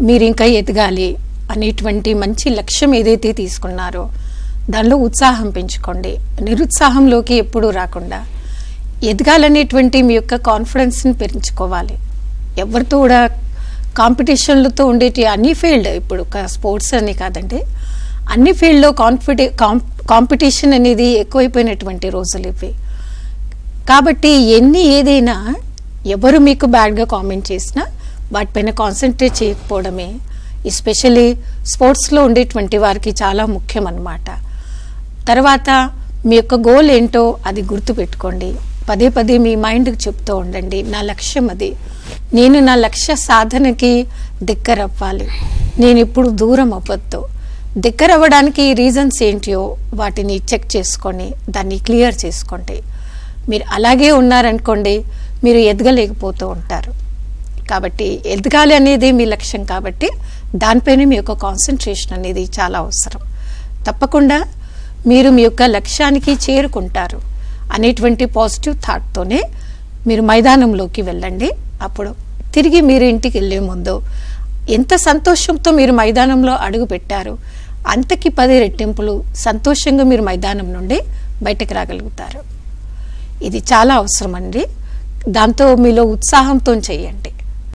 మీరు ఇంకా ఎదగాలి అనేటువంటి మంచి లక్ష్యం ఏదైతే తీసుకున్నారో దానిలో ఉత్సాహం పెంచుకోండి. నిరుత్సాహంలోకి ఎప్పుడూ రాకుండా ఎదగాలనేటువంటి మీ యొక్క కాన్ఫిడెన్స్ని పెంచుకోవాలి. ఎవరితో కూడా కాంపిటీషన్లతో ఉండేటి అన్ని ఫీల్డ్, ఇప్పుడు స్పోర్ట్స్ అని కాదండి, అన్ని ఫీల్డ్లో కాంపిటీషన్ అనేది ఎక్కువైపోయినటువంటి రోజులు ఇవి. కాబట్టి ఏదైనా ఎవరు మీకు బ్యాడ్గా కామెంట్ చేసినా వాటిపైన కాన్సన్ట్రేట్ చేయకపోవడమే ఎస్పెషల్లీ స్పోర్ట్స్లో ఉండేటువంటి వారికి చాలా ముఖ్యం అన్నమాట. తర్వాత మీ యొక్క గోల్ ఏంటో అది గుర్తుపెట్టుకోండి. పదే పదే మీ మైండ్కి చెప్తూ ఉండండి, నా లక్ష్యం అది, నేను నా లక్ష్య సాధనకి దగ్గర అవ్వాలి, నేను ఇప్పుడు దూరం అవ్వద్దు. దగ్గర అవ్వడానికి రీజన్స్ ఏంటియో వాటిని చెక్ చేసుకొని దాన్ని క్లియర్ చేసుకోండి. మీరు అలాగే ఉన్నారనుకోండి, మీరు ఎదగలేకపోతూ ఉంటారు. కాబట్టి ఎదగాలి అనేది మీ లక్ష్యం కాబట్టి దానిపైన మీ యొక్క కాన్సన్ట్రేషన్ అనేది చాలా అవసరం. తప్పకుండా మీరు మీ యొక్క లక్ష్యానికి చేరుకుంటారు అనేటువంటి పాజిటివ్ థాట్తోనే మీరు మైదానంలోకి వెళ్ళండి. అప్పుడు తిరిగి మీరు ఇంటికి వెళ్ళే ముందు ఎంత సంతోషంతో మీరు మైదానంలో అడుగు పెట్టారు అంతకి 10 రెట్టింపులు సంతోషంగా మీరు మైదానం నుండి బయటకు రాగలుగుతారు. ఇది చాలా అవసరం అండి. దాంతో మీలో ఉత్సాహంతో చేయండి.